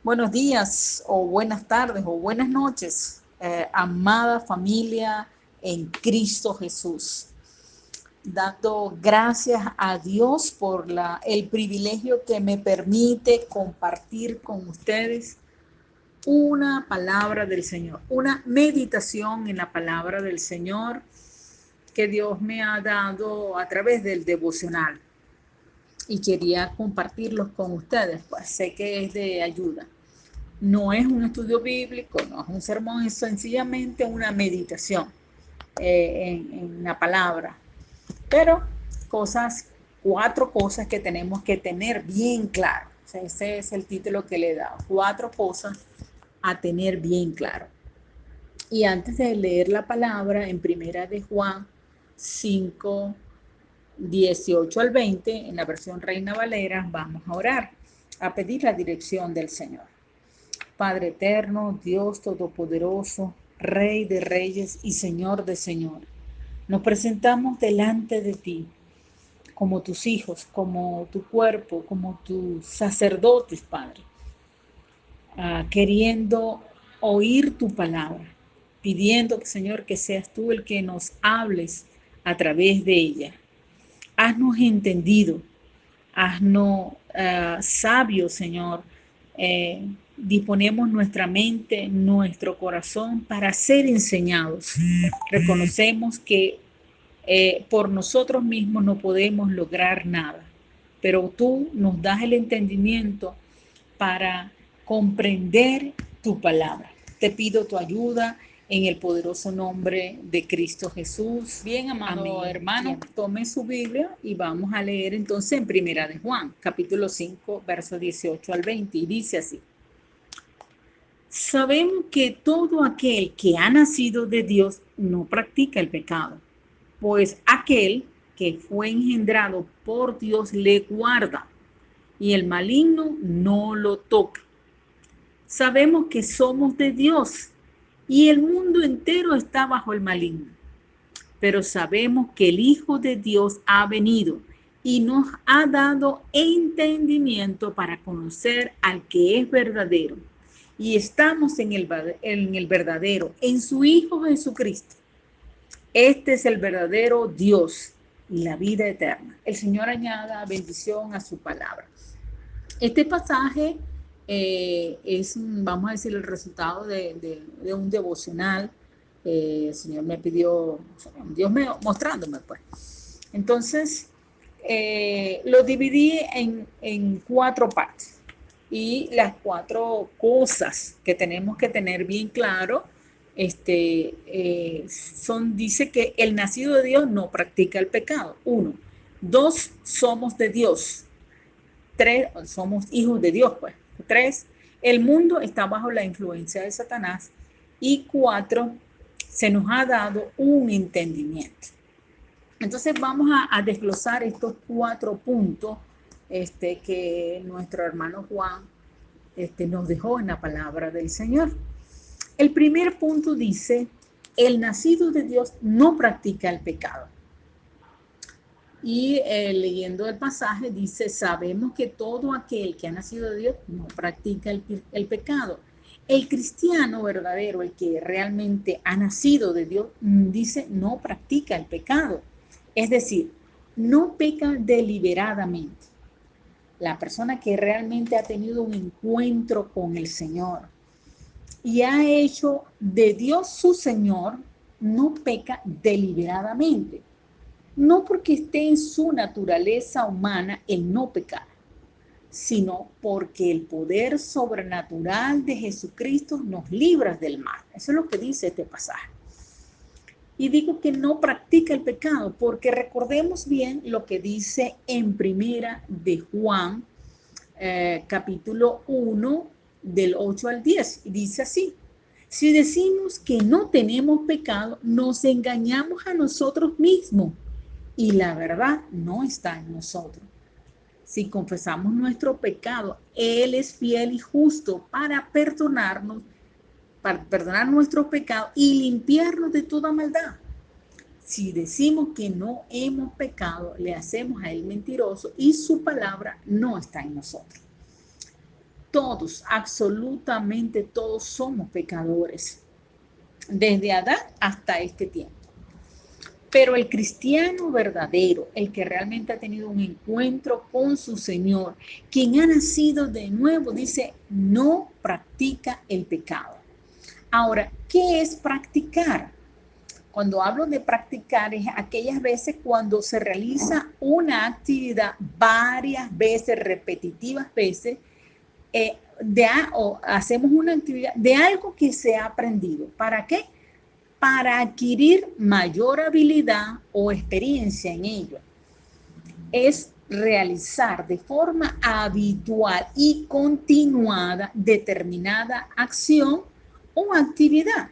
Buenos días o buenas tardes o buenas noches, amada familia en Cristo Jesús. Dando gracias a Dios por el privilegio que me permite compartir con ustedes una palabra del Señor, una meditación en la palabra del Señor que Dios me ha dado a través del devocional. Y quería compartirlos con ustedes, pues sé que es de ayuda. No es un estudio bíblico, no es un sermón, es sencillamente una meditación en la palabra. Pero cuatro cosas que tenemos que tener bien claro. O sea, ese es el título que le he dado. Cuatro cosas a tener bien claro. Y antes de leer la palabra en Primera de Juan 5, 18 al 20, en la versión Reina Valera, vamos a orar, a pedir la dirección del Señor. Padre eterno, Dios todopoderoso, Rey de reyes y Señor de señores, nos presentamos delante de ti como tus hijos, como tu cuerpo, como tus sacerdotes, Padre, queriendo oír tu palabra, pidiendo, Señor, que seas tú el que nos hables a través de ella. Haznos entendido, haznos sabios, Señor. Disponemos nuestra mente, nuestro corazón para ser enseñados. Reconocemos que por nosotros mismos no podemos lograr nada, pero tú nos das el entendimiento para comprender tu palabra. Te pido tu ayuda en el poderoso nombre de Cristo Jesús. Bien, amado hermano, tome su Biblia y vamos a leer entonces en Primera de Juan, capítulo 5, versos 18 al 20, y dice así: sabemos que todo aquel que ha nacido de Dios no practica el pecado, pues aquel que fue engendrado por Dios le guarda y el maligno no lo toca. Sabemos que somos de Dios y el mundo entero está bajo el maligno, pero sabemos que el Hijo de Dios ha venido y nos ha dado entendimiento para conocer al que es verdadero. Y estamos en el verdadero, en su Hijo Jesucristo. Este es el verdadero Dios y la vida eterna. El Señor añada bendición a su palabra. Este pasaje vamos a decir, el resultado de un devocional. El Señor me pidió, Dios me mostrándome, pues. Entonces, lo dividí en cuatro partes. Y las cuatro cosas que tenemos que tener bien claro dice que el nacido de Dios no practica el pecado. 1. 2, somos de Dios. 3, somos hijos de Dios, pues. 3, el mundo está bajo la influencia de Satanás. Y 4, se nos ha dado un entendimiento. Entonces vamos a desglosar estos 4 puntos que nuestro hermano Juan nos dejó en la palabra del Señor. El primer punto dice: el nacido de Dios no practica el pecado. Y leyendo el pasaje dice: sabemos que todo aquel que ha nacido de Dios no practica el pecado. El cristiano verdadero, el que realmente ha nacido de Dios, dice no practica el pecado. Es decir, no peca deliberadamente. La persona que realmente ha tenido un encuentro con el Señor y ha hecho de Dios su Señor, no peca deliberadamente. No porque esté en su naturaleza humana el no pecar, sino porque el poder sobrenatural de Jesucristo nos libra del mal. Eso es lo que dice este pasaje. Y digo que no practica el pecado porque recordemos bien lo que dice en Primera de Juan, capítulo 1, del 8 al 10. Y dice así: si decimos que no tenemos pecado, nos engañamos a nosotros mismos y la verdad no está en nosotros. Si confesamos nuestro pecado, Él es fiel y justo para perdonar nuestros pecados y limpiarnos de toda maldad. Si decimos que no hemos pecado, le hacemos a Él mentiroso y su palabra no está en nosotros. todos, absolutamente todos somos pecadores, desde Adán hasta este tiempo. Pero el cristiano verdadero, el que realmente ha tenido un encuentro con su Señor, quien ha nacido de nuevo, dice, no practica el pecado. Ahora, ¿qué es practicar? Cuando hablo de practicar es aquellas veces cuando se realiza una actividad varias veces, repetitivas veces, o hacemos una actividad de algo que se ha aprendido. ¿Para qué? Para adquirir mayor habilidad o experiencia en ello. Es realizar de forma habitual y continuada determinada acción o actividad.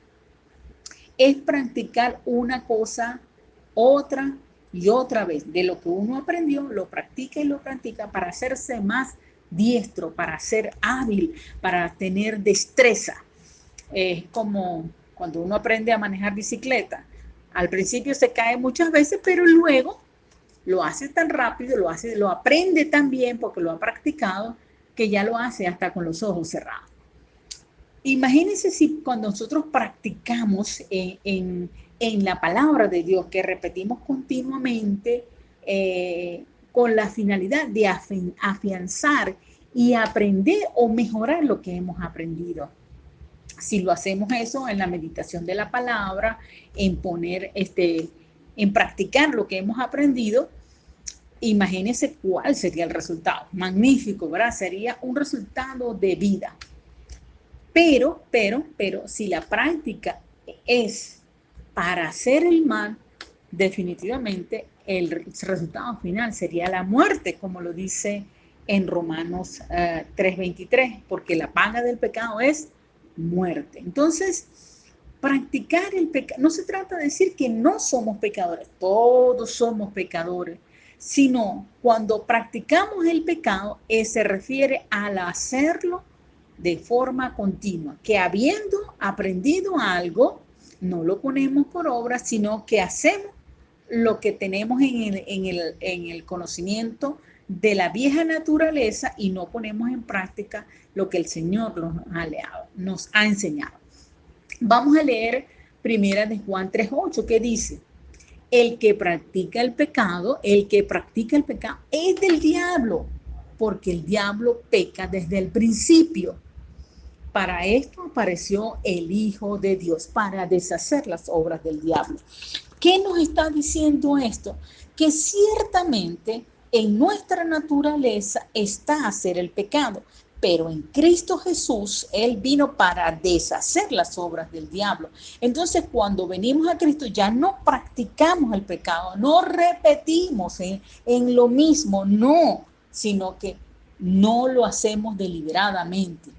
Es practicar una cosa, otra y otra vez. De lo que uno aprendió, lo practica y lo practica para hacerse más diestro, para ser hábil, para tener destreza. Es como cuando uno aprende a manejar bicicleta. Al principio se cae muchas veces, pero luego lo hace tan rápido, lo aprende tan bien porque lo ha practicado, que ya lo hace hasta con los ojos cerrados. Imagínense si cuando nosotros practicamos en la palabra de Dios, que repetimos continuamente, con la finalidad de afianzar y aprender o mejorar lo que hemos aprendido. Si lo hacemos eso en la meditación de la palabra, en en practicar lo que hemos aprendido, imagínense cuál sería el resultado. Magnífico, ¿verdad? Sería un resultado de vida. Pero, si la práctica es para hacer el mal, definitivamente el resultado final sería la muerte, como lo dice en Romanos 3:23, porque la paga del pecado es muerte. Entonces, practicar el pecado, no se trata de decir que no somos pecadores, todos somos pecadores, sino cuando practicamos el pecado, se refiere al hacerlo de forma continua, que habiendo aprendido algo, no lo ponemos por obra, sino que hacemos lo que tenemos en el conocimiento de la vieja naturaleza y no ponemos en práctica lo que el Señor nos ha enseñado. Vamos a leer primera de Juan 3:8, que dice, el que practica el pecado es del diablo, porque el diablo peca desde el principio. Para esto apareció el Hijo de Dios, para deshacer las obras del diablo. ¿Qué nos está diciendo esto? Que ciertamente en nuestra naturaleza está hacer el pecado, pero en Cristo Jesús, Él vino para deshacer las obras del diablo. Entonces, cuando venimos a Cristo, ya no practicamos el pecado, no repetimos en lo mismo, no, sino que no lo hacemos deliberadamente.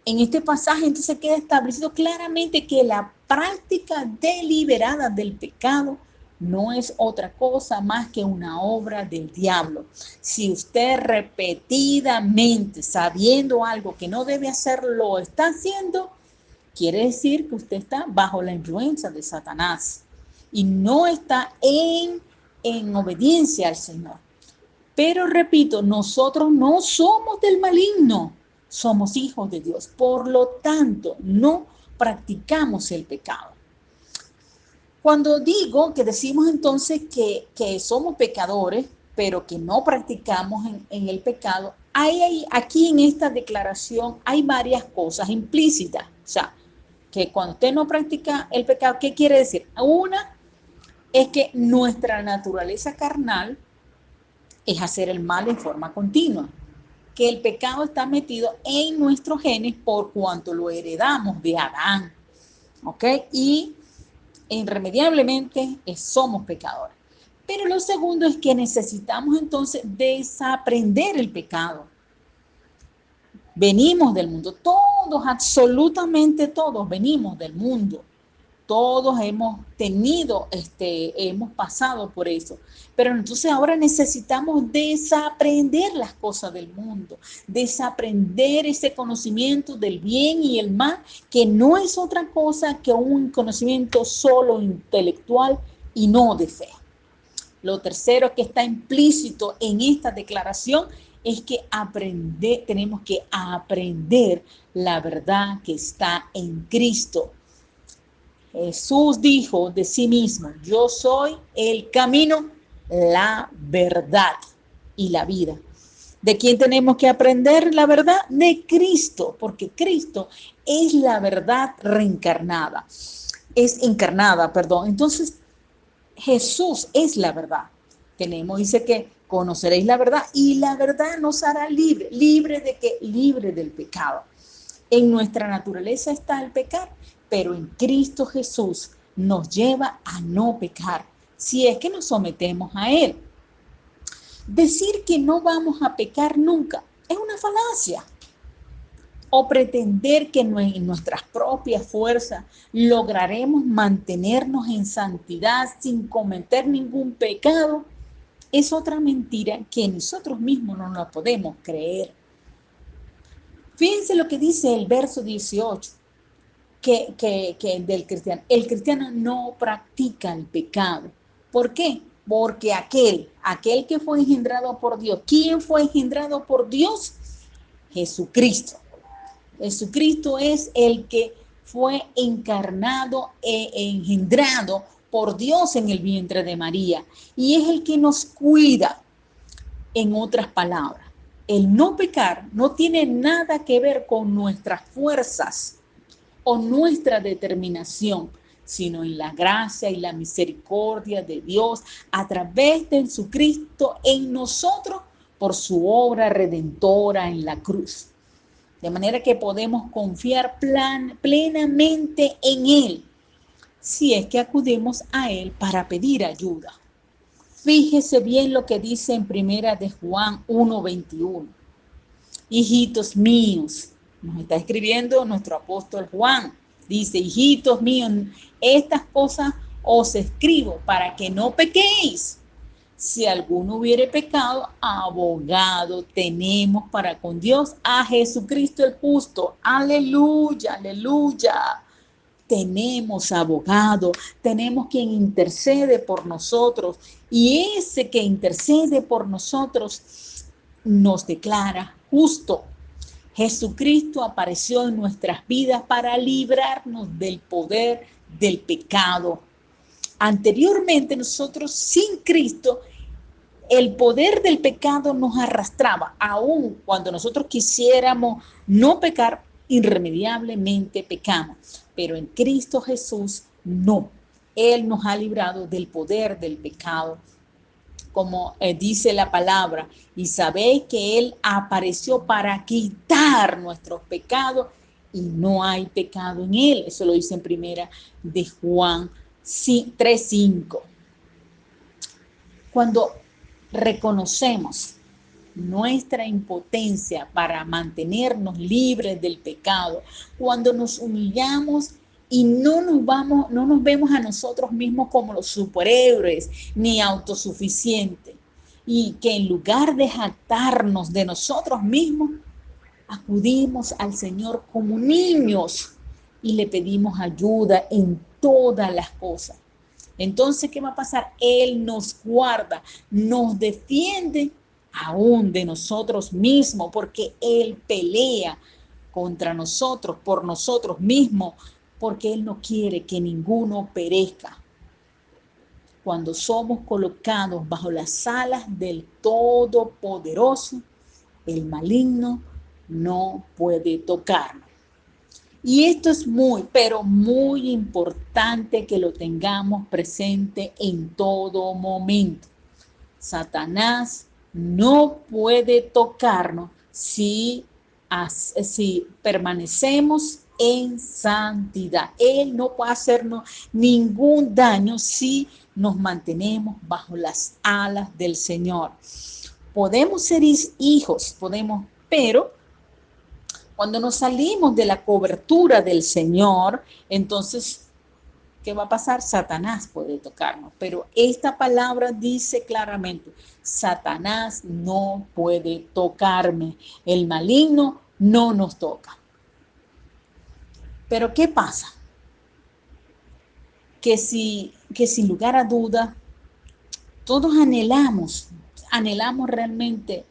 En este pasaje entonces queda establecido claramente que la práctica deliberada del pecado no es otra cosa más que una obra del diablo. Si usted repetidamente, sabiendo algo que no debe hacer, lo está haciendo, quiere decir que usted está bajo la influencia de Satanás y no está en obediencia al Señor. Pero repito, nosotros no somos del maligno, somos hijos de Dios. Por lo tanto, no practicamos el pecado. Cuando decimos entonces que somos pecadores, pero que no practicamos en el pecado, aquí en esta declaración hay varias cosas implícitas. O sea, que cuando usted no practica el pecado, ¿qué quiere decir? Una es que nuestra naturaleza carnal es hacer el mal en forma continua, que el pecado está metido en nuestros genes por cuanto lo heredamos de Adán, ¿ok? Y irremediablemente somos pecadores. Pero lo segundo es que necesitamos entonces desaprender el pecado. Venimos del mundo, todos, absolutamente todos venimos del mundo. Todos hemos hemos pasado por eso. Pero entonces ahora necesitamos desaprender las cosas del mundo, desaprender ese conocimiento del bien y el mal, que no es otra cosa que un conocimiento solo intelectual y no de fe. Lo tercero que está implícito en esta declaración es que tenemos que aprender la verdad que está en Cristo. Jesús dijo de sí mismo: yo soy el camino, la verdad y la vida. ¿De quién tenemos que aprender la verdad? De Cristo, porque Cristo es la verdad reencarnada. Es encarnada, perdón. Entonces, Jesús es la verdad. Dice que conoceréis la verdad y la verdad nos hará libre. ¿Libre de qué? Libre del pecado. En nuestra naturaleza está el pecar, pero en Cristo Jesús nos lleva a no pecar, si es que nos sometemos a Él. Decir que no vamos a pecar nunca es una falacia. O pretender que en nuestras propias fuerzas lograremos mantenernos en santidad sin cometer ningún pecado es otra mentira que nosotros mismos no la podemos creer. Fíjense lo que dice el verso 18 que del cristiano. El cristiano no practica el pecado. ¿Por qué? Porque aquel que fue engendrado por Dios. ¿Quién fue engendrado por Dios? Jesucristo. Jesucristo es el que fue encarnado e engendrado por Dios en el vientre de María. Y es el que nos cuida. En otras palabras, el no pecar no tiene nada que ver con nuestras fuerzas o nuestra determinación, sino en la gracia y la misericordia de Dios a través de Jesucristo en nosotros por su obra redentora en la cruz. De manera que podemos confiar plenamente en Él, si es que acudimos a Él para pedir ayuda. Fíjese bien lo que dice en primera de Juan 1:21. Hijitos míos, nos está escribiendo nuestro apóstol Juan. Dice: hijitos míos, estas cosas os escribo para que no pequéis. Si alguno hubiere pecado, abogado tenemos para con Dios a Jesucristo el justo. Aleluya, aleluya. Tenemos abogado, tenemos quien intercede por nosotros, y ese que intercede por nosotros nos declara justo. Jesucristo apareció en nuestras vidas para librarnos del poder del pecado. Anteriormente nosotros, sin Cristo, el poder del pecado nos arrastraba. Aun cuando nosotros quisiéramos no pecar, irremediablemente pecamos. Pero en Cristo Jesús no. Él nos ha librado del poder del pecado. Como dice la palabra, y sabéis que Él apareció para quitar nuestros pecados y no hay pecado en Él. Eso lo dice en primera de Juan 3:5. Cuando reconocemos nuestra impotencia para mantenernos libres del pecado, cuando nos humillamos y no nos vemos a nosotros mismos como los superhéroes ni autosuficientes, y que en lugar de jactarnos de nosotros mismos, acudimos al Señor como niños y le pedimos ayuda en todas las cosas. Entonces, ¿qué va a pasar? Él nos guarda, nos defiende aún de nosotros mismos, porque Él pelea contra nosotros, por nosotros mismos, porque Él no quiere que ninguno perezca. Cuando somos colocados bajo las alas del Todopoderoso, el maligno no puede tocarnos. Y esto es pero muy importante que lo tengamos presente en todo momento. Satanás no puede tocarnos si permanecemos en santidad. Él no puede hacernos ningún daño si nos mantenemos bajo las alas del Señor. Podemos ser hijos, pero cuando nos salimos de la cobertura del Señor, entonces, ¿qué va a pasar? Satanás puede tocarnos. Pero esta palabra dice claramente: Satanás no puede tocarme. El maligno no nos toca. Pero ¿qué pasa? Que sin lugar a duda, todos anhelamos realmente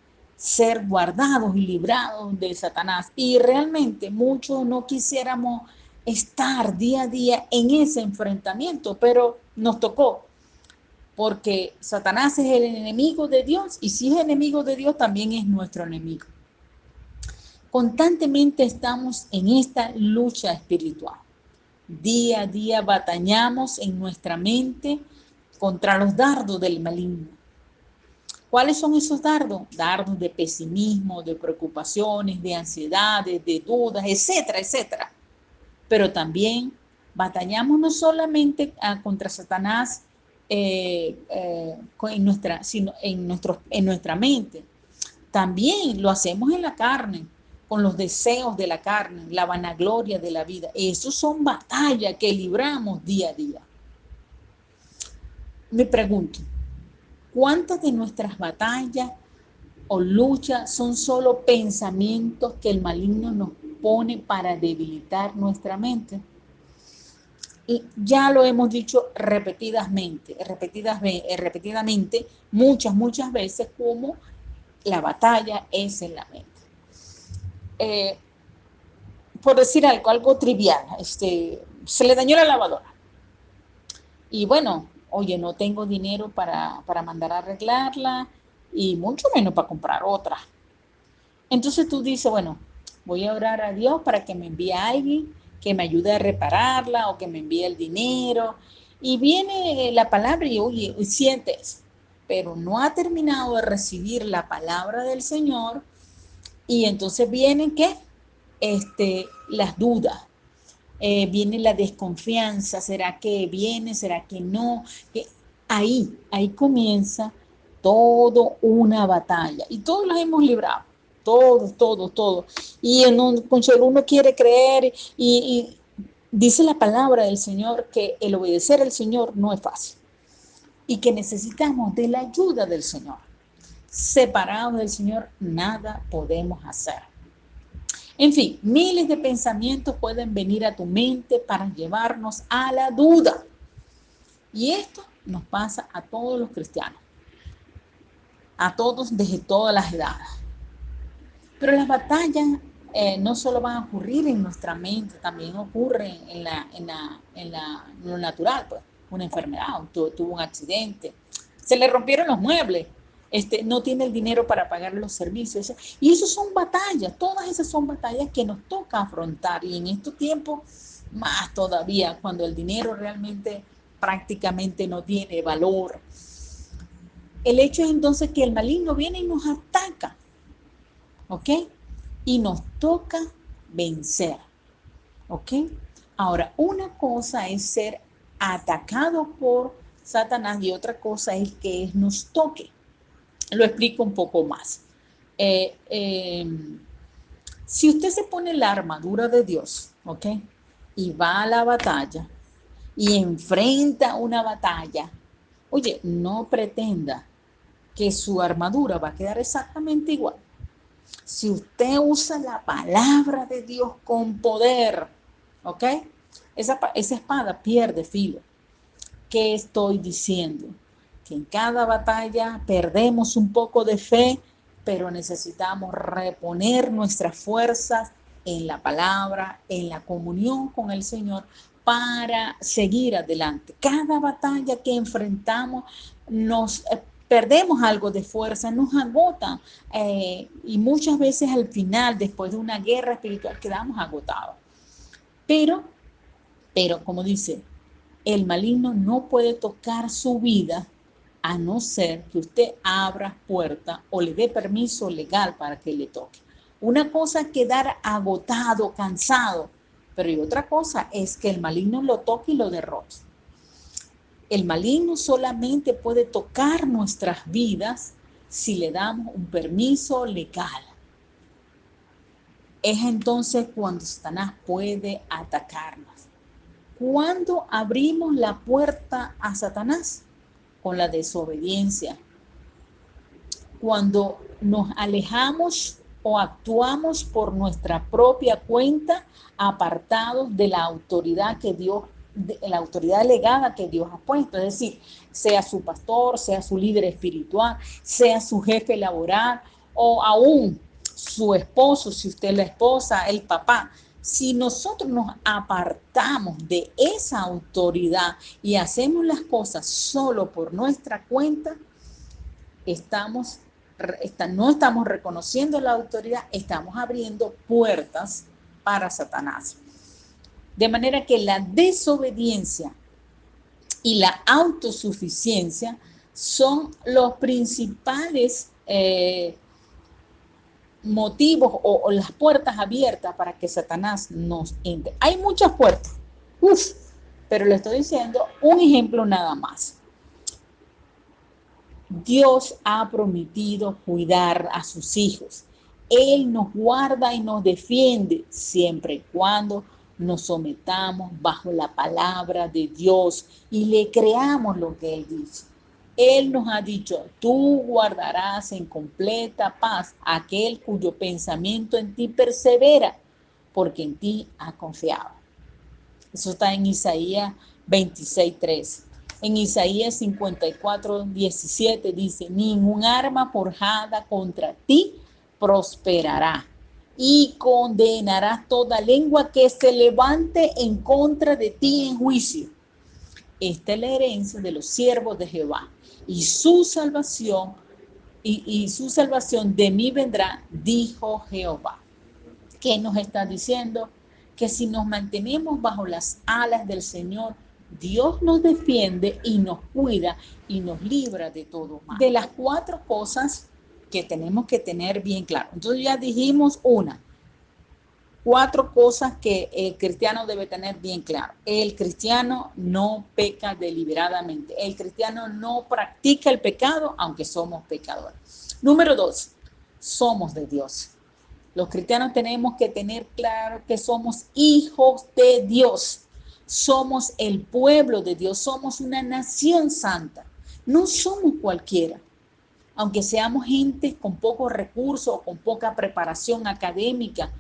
ser guardados y librados de Satanás. Y realmente muchos no quisiéramos estar día a día en ese enfrentamiento, pero nos tocó, porque Satanás es el enemigo de Dios, y si es enemigo de Dios, también es nuestro enemigo. Constantemente estamos en esta lucha espiritual. Día a día batallamos en nuestra mente contra los dardos del maligno. ¿Cuáles son esos dardos? Dardos de pesimismo, de preocupaciones, de ansiedades, de dudas, etcétera, etcétera. Pero también batallamos no solamente contra Satanás en nuestra mente, también lo hacemos en la carne, con los deseos de la carne, la vanagloria de la vida. Esos son batallas que libramos día a día. Me pregunto, ¿cuántas de nuestras batallas o luchas son solo pensamientos que el maligno nos pone para debilitar nuestra mente? Y ya lo hemos dicho repetidamente, muchas veces, como la batalla es en la mente. Por decir algo trivial, se le dañó la lavadora. Y bueno, oye, no tengo dinero para mandar a arreglarla y mucho menos para comprar otra. Entonces tú dices, bueno, voy a orar a Dios para que me envíe a alguien que me ayude a repararla o que me envíe el dinero. Y viene la palabra y oye, sientes, pero no ha terminado de recibir la palabra del Señor. Y entonces vienen, ¿qué? Las dudas. Viene la desconfianza, ¿será que viene? ¿Será que no? Ahí comienza todo una batalla y todos las hemos librado, todos. Y uno quiere creer y dice la palabra del Señor que el obedecer al Señor no es fácil y que necesitamos de la ayuda del Señor. Separados del Señor, nada podemos hacer. En fin, miles de pensamientos pueden venir a tu mente para llevarnos a la duda. Y esto nos pasa a todos los cristianos, a todos desde todas las edades. Pero las batallas no solo van a ocurrir en nuestra mente, también ocurren en lo natural, pues. Una enfermedad, tuvo un accidente, se le rompieron los muebles, no tiene el dinero para pagar los servicios. Y eso son batallas, todas esas son batallas que nos toca afrontar. Y en estos tiempos, más todavía, cuando el dinero realmente prácticamente no tiene valor. El hecho es entonces que el maligno viene y nos ataca, ¿ok? Y nos toca vencer, ¿ok? Ahora, una cosa es ser atacado por Satanás y otra cosa es que nos toque. Lo explico un poco más. Si usted se pone la armadura de Dios, ¿ok? Y va a la batalla y enfrenta una batalla, oye, no pretenda que su armadura va a quedar exactamente igual. Si usted usa la palabra de Dios con poder, ¿ok? Esa espada pierde filo. ¿Qué estoy diciendo? Que en cada batalla perdemos un poco de fe, pero necesitamos reponer nuestras fuerzas en la palabra, en la comunión con el Señor, para seguir adelante. Cada batalla que enfrentamos nos perdemos algo de fuerza, nos agota y muchas veces al final, después de una guerra espiritual, quedamos agotados. Pero como dice, el maligno no puede tocar su vida a no ser que usted abra puerta o le dé permiso legal para que le toque. Una cosa es quedar agotado, cansado, pero y otra cosa es que el maligno lo toque y lo derrote. El maligno solamente puede tocar nuestras vidas si le damos un permiso legal. Es entonces cuando Satanás puede atacarnos. ¿Cuándo abrimos la puerta a Satanás? Con la desobediencia. Cuando nos alejamos o actuamos por nuestra propia cuenta, apartados de la autoridad que Dios, de la autoridad delegada que Dios ha puesto, es decir, sea su pastor, sea su líder espiritual, sea su jefe laboral o aún su esposo, si usted es la esposa, el papá. Si nosotros nos apartamos de esa autoridad y hacemos las cosas solo por nuestra cuenta, no estamos reconociendo la autoridad, estamos abriendo puertas para Satanás. De manera que la desobediencia y la autosuficiencia son los principales motivos o las puertas abiertas para que Satanás nos entre. Hay muchas puertas, pero le estoy diciendo un ejemplo nada más. Dios ha prometido cuidar a sus hijos. Él nos guarda y nos defiende siempre y cuando nos sometamos bajo la palabra de Dios y le creamos lo que Él dice. Él nos ha dicho, tú guardarás en completa paz a aquel cuyo pensamiento en ti persevera, porque en ti ha confiado. Eso está en Isaías 26:3. En Isaías 54:17 dice, ningún arma forjada contra ti prosperará y condenarás toda lengua que se levante en contra de ti en juicio. Esta es la herencia de los siervos de Jehová y su salvación de mí vendrá, dijo Jehová. ¿Qué nos está diciendo? Que si nos mantenemos bajo las alas del Señor, Dios nos defiende y nos cuida y nos libra de todo mal. De las 4 cosas que tenemos que tener bien claro. Entonces ya dijimos 4 cosas que el cristiano debe tener bien claro. El cristiano no peca deliberadamente. El cristiano no practica el pecado, aunque somos pecadores. Número 2, somos de Dios. Los cristianos tenemos que tener claro que somos hijos de Dios. Somos el pueblo de Dios. Somos una nación santa. No somos cualquiera. Aunque seamos gente con pocos recursos, con poca preparación académica,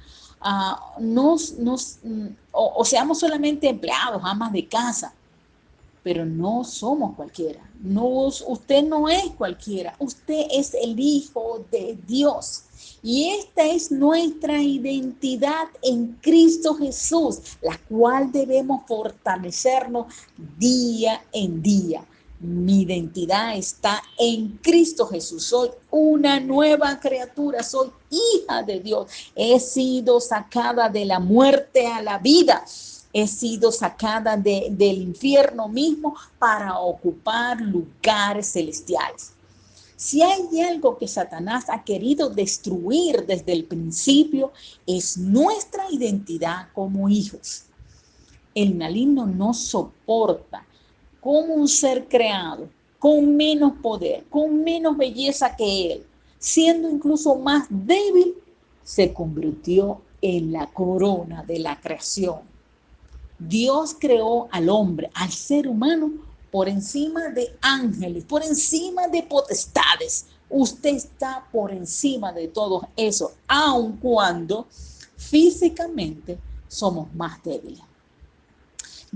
o seamos solamente empleados, amas de casa, pero no somos cualquiera. Usted no es cualquiera. Usted es el hijo de Dios. Y esta es nuestra identidad en Cristo Jesús, la cual debemos fortalecernos día en día. Mi identidad está en Cristo Jesús. Soy una nueva criatura, soy hija de Dios. He sido sacada de la muerte a la vida. He sido sacada del infierno mismo para ocupar lugares celestiales. Si hay algo que Satanás ha querido destruir desde el principio, es nuestra identidad como hijos. El maligno no soporta como un ser creado, con menos poder, con menos belleza que él, siendo incluso más débil, se convirtió en la corona de la creación. Dios creó al hombre, al ser humano, por encima de ángeles, por encima de potestades. Usted está por encima de todo eso, aun cuando físicamente somos más débiles.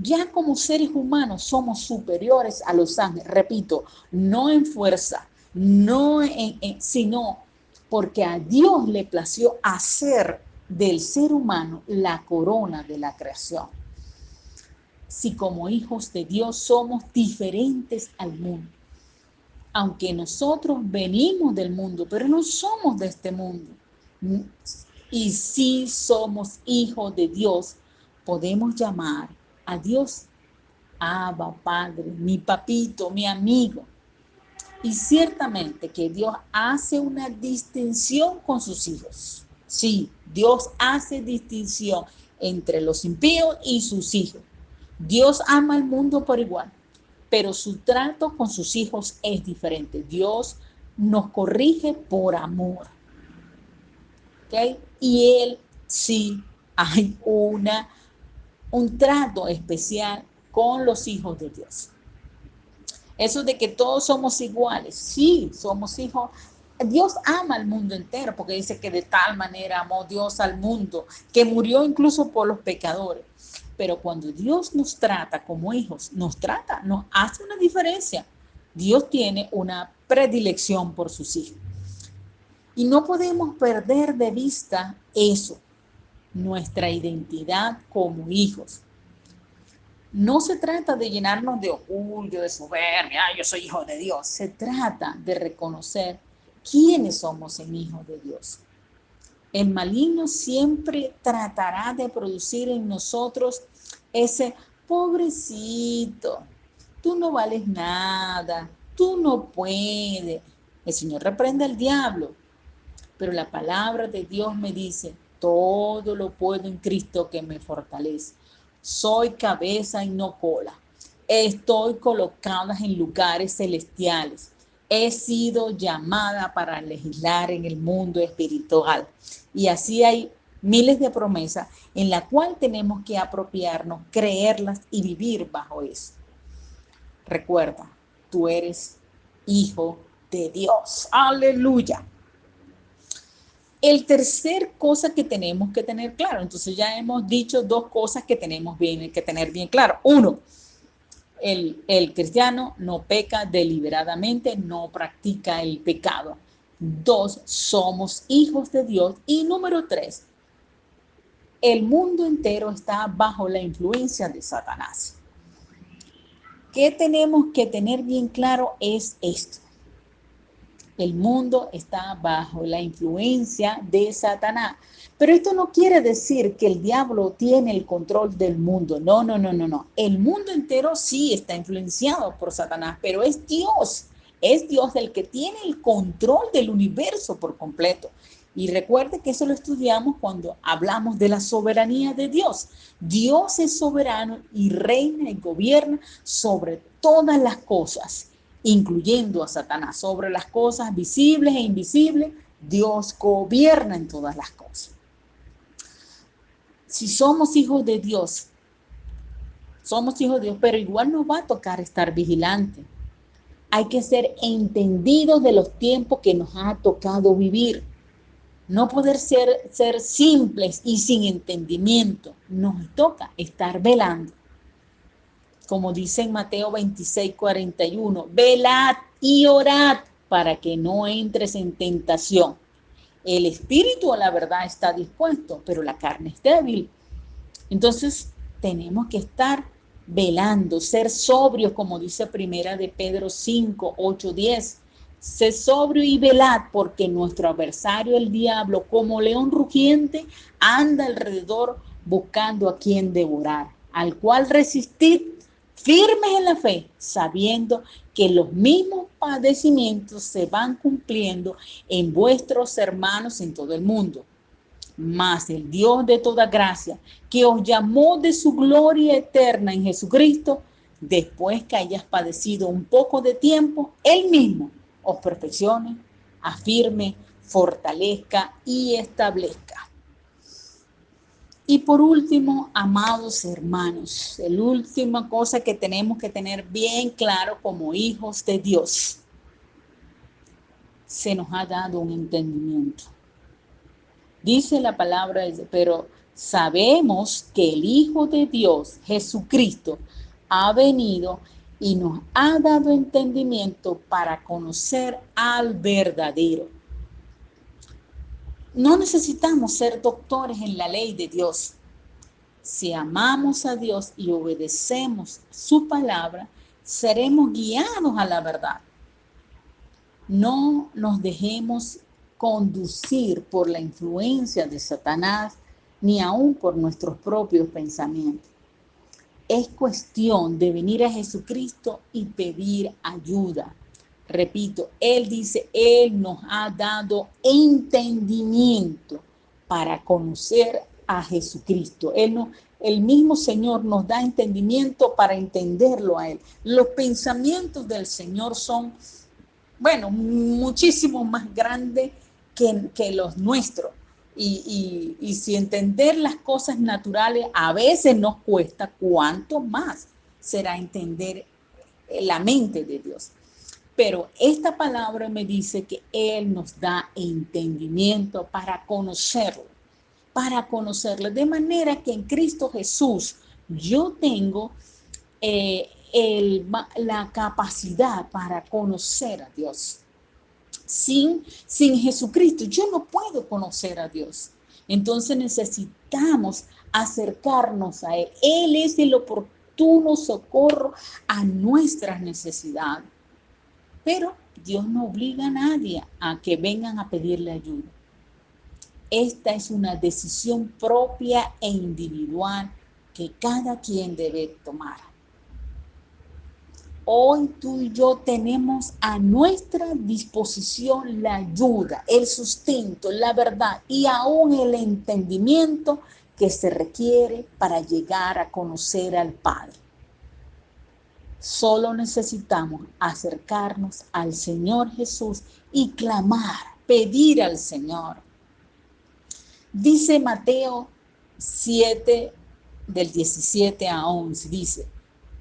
Ya como seres humanos somos superiores a los ángeles, repito, no en fuerza, sino porque a Dios le plació hacer del ser humano la corona de la creación. Si como hijos de Dios somos diferentes al mundo, aunque nosotros venimos del mundo, pero no somos de este mundo, y si somos hijos de Dios, podemos llamar a Dios Abba, Padre, mi papito, mi amigo. Y ciertamente que Dios hace una distinción con sus hijos. Sí, Dios hace distinción entre los impíos y sus hijos. Dios ama al mundo por igual, pero su trato con sus hijos es diferente. Dios nos corrige por amor. ¿Okay? Y Él sí hay un trato especial con los hijos de Dios. Eso de que todos somos iguales, sí, somos hijos. Dios ama al mundo entero, porque dice que de tal manera amó Dios al mundo, que murió incluso por los pecadores. Pero cuando Dios nos trata como hijos, nos hace una diferencia. Dios tiene una predilección por sus hijos. Y no podemos perder de vista eso, nuestra identidad como hijos. No se trata de llenarnos de orgullo, de soberbia, yo soy hijo de Dios. Se trata de reconocer quiénes somos en hijos de Dios. El maligno siempre tratará de producir en nosotros ese pobrecito, tú no vales nada, tú no puedes. El Señor reprende al diablo, pero la palabra de Dios me dice, todo lo puedo en Cristo que me fortalece. Soy cabeza y no cola. Estoy colocada en lugares celestiales. He sido llamada para legislar en el mundo espiritual. Y así hay miles de promesas en las cuales tenemos que apropiarnos, creerlas y vivir bajo eso. Recuerda, tú eres hijo de Dios. Aleluya. El tercer cosa que tenemos que tener claro, entonces ya hemos dicho dos cosas que tenemos que tener bien claro. Uno, el cristiano no peca deliberadamente, no practica el pecado. Dos, somos hijos de Dios. Y número tres, el mundo entero está bajo la influencia de Satanás. ¿Qué tenemos que tener bien claro? Es esto. El mundo está bajo la influencia de Satanás. Pero esto no quiere decir que el diablo tiene el control del mundo. No, no, no, no, no. El mundo entero sí está influenciado por Satanás, pero es Dios. Es Dios el que tiene el control del universo por completo. Y recuerde que eso lo estudiamos cuando hablamos de la soberanía de Dios. Dios es soberano y reina y gobierna sobre todas las cosas, incluyendo a Satanás. Sobre las cosas visibles e invisibles, Dios gobierna en todas las cosas. Si somos hijos de Dios, pero igual nos va a tocar estar vigilantes. Hay que ser entendidos de los tiempos que nos ha tocado vivir. No poder ser simples y sin entendimiento. Nos toca estar velando. Como dice en Mateo 26:41, velad y orad para que no entres en tentación. El espíritu a la verdad está dispuesto, pero la carne es débil. Entonces tenemos que estar velando, ser sobrios, como dice primera de Pedro 5:8-10. Sé sobrio y velad, porque nuestro adversario el diablo, como león rugiente, anda alrededor buscando a quien devorar, al cual resistid firmes en la fe, sabiendo que los mismos padecimientos se van cumpliendo en vuestros hermanos en todo el mundo. Mas el Dios de toda gracia, que os llamó de su gloria eterna en Jesucristo, después que hayas padecido un poco de tiempo, Él mismo os perfeccione, afirme, fortalezca y establezca. Y por último, amados hermanos, la última cosa que tenemos que tener bien claro como hijos de Dios, se nos ha dado un entendimiento. Dice la palabra, pero sabemos que el Hijo de Dios, Jesucristo, ha venido y nos ha dado entendimiento para conocer al verdadero. No necesitamos ser doctores en la ley de Dios. Si amamos a Dios y obedecemos su palabra, seremos guiados a la verdad. No nos dejemos conducir por la influencia de Satanás, ni aún por nuestros propios pensamientos. Es cuestión de venir a Jesucristo y pedir ayuda. Repito, Él dice, Él nos ha dado entendimiento para conocer a Jesucristo. El mismo Señor nos da entendimiento para entenderlo a Él. Los pensamientos del Señor son, muchísimo más grandes que los nuestros. Y si entender las cosas naturales a veces nos cuesta, ¿cuánto más será entender la mente de Dios? Pero esta palabra me dice que Él nos da entendimiento para conocerlo, de manera que en Cristo Jesús yo tengo la capacidad para conocer a Dios. Sin Jesucristo yo no puedo conocer a Dios. Entonces necesitamos acercarnos a Él. Él es el oportuno socorro a nuestras necesidades. Pero Dios no obliga a nadie a que vengan a pedirle ayuda. Esta es una decisión propia e individual que cada quien debe tomar. Hoy tú y yo tenemos a nuestra disposición la ayuda, el sustento, la verdad y aún el entendimiento que se requiere para llegar a conocer al Padre. Solo necesitamos acercarnos al Señor Jesús y clamar, pedir al Señor. Dice Mateo 7, del 17 a 11, dice: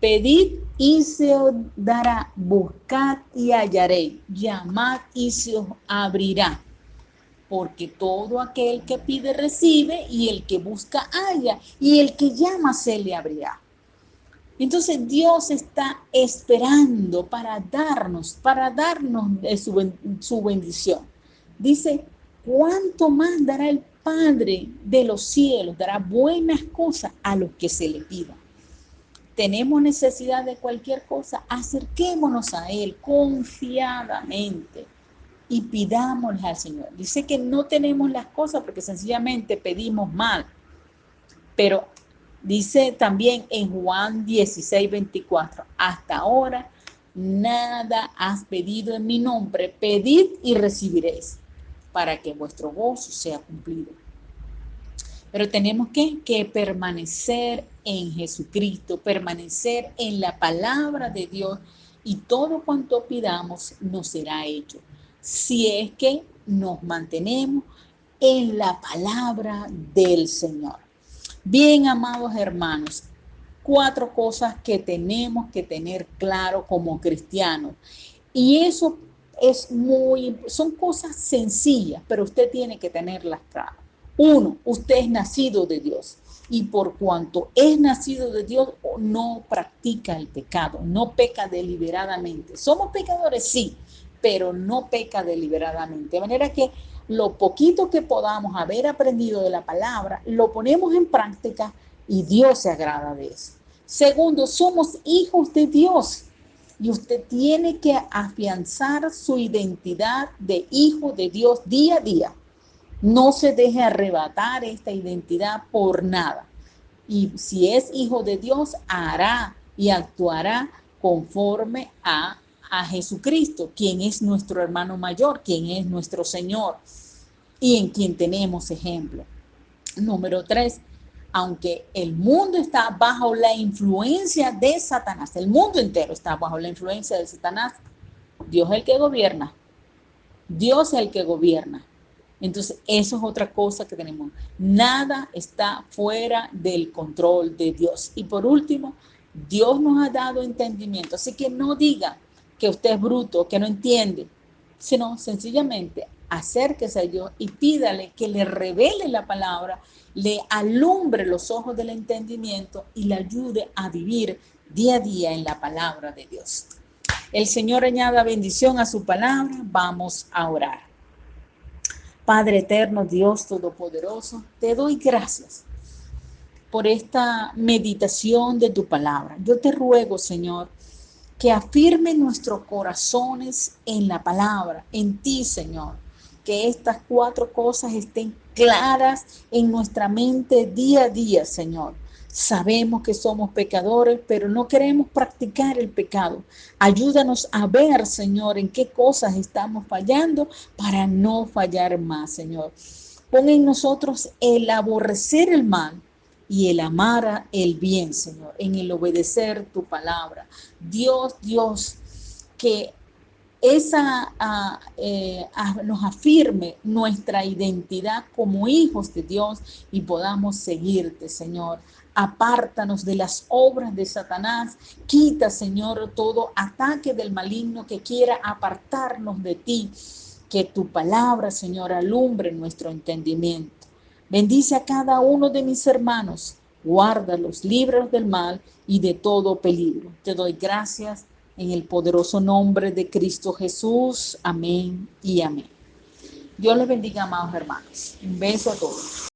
pedid y se os dará, buscad y hallaréis, llamad y se os abrirá. Porque todo aquel que pide recibe, y el que busca halla, y el que llama se le abrirá. Entonces Dios está esperando para darnos su bendición. Dice: ¿cuánto más dará el Padre de los cielos? Dará buenas cosas a los que se le pidan. Tenemos necesidad de cualquier cosa, acerquémonos a Él confiadamente y pidámosle al Señor. Dice que no tenemos las cosas porque sencillamente pedimos mal, pero dice también en Juan 16, 24, hasta ahora nada has pedido en mi nombre, pedid y recibiréis, para que vuestro gozo sea cumplido. Pero tenemos que permanecer en Jesucristo, permanecer en la palabra de Dios, y todo cuanto pidamos nos será hecho, si es que nos mantenemos en la palabra del Señor. Bien, amados hermanos, 4 cosas que tenemos que tener claro como cristianos. Y eso son cosas sencillas, pero usted tiene que tenerlas claras. 1, usted es nacido de Dios. Y por cuanto es nacido de Dios, no practica el pecado, no peca deliberadamente. ¿Somos pecadores? Sí, pero no peca deliberadamente. De manera que lo poquito que podamos haber aprendido de la palabra, lo ponemos en práctica y Dios se agrada de eso. 2, somos hijos de Dios. Y usted tiene que afianzar su identidad de hijo de Dios día a día. No se deje arrebatar esta identidad por nada. Y si es hijo de Dios, hará y actuará conforme a Jesucristo, quien es nuestro hermano mayor, quien es nuestro Señor y en quien tenemos ejemplo. Número 3, aunque el mundo está bajo la influencia de Satanás, el mundo entero está bajo la influencia de Satanás, Dios es el que gobierna. Dios es el que gobierna. Entonces, eso es otra cosa que tenemos. Nada está fuera del control de Dios. Y por último, Dios nos ha dado entendimiento. Así que no diga que usted es bruto, que no entiende, sino sencillamente acérquese a Dios y pídale que le revele la palabra, le alumbre los ojos del entendimiento y le ayude a vivir día a día en la palabra de Dios. El Señor añada bendición a su palabra. Vamos a orar. Padre eterno, Dios todopoderoso, te doy gracias por esta meditación de tu palabra. Yo te ruego, Señor, que afirme nuestros corazones en la palabra, en ti, Señor. Que estas 4 cosas estén claras en nuestra mente día a día, Señor. Sabemos que somos pecadores, pero no queremos practicar el pecado. Ayúdanos a ver, Señor, en qué cosas estamos fallando para no fallar más, Señor. Pon en nosotros el aborrecer el mal y el amar el bien, Señor, en el obedecer tu palabra. Dios, que nos afirme nuestra identidad como hijos de Dios y podamos seguirte, Señor. Apártanos de las obras de Satanás. Quita, Señor, todo ataque del maligno que quiera apartarnos de ti. Que tu palabra, Señor, alumbre nuestro entendimiento. Bendice a cada uno de mis hermanos. Guárdalos, líbralos del mal y de todo peligro. Te doy gracias en el poderoso nombre de Cristo Jesús. Amén y amén. Dios les bendiga, amados hermanos. Un beso a todos.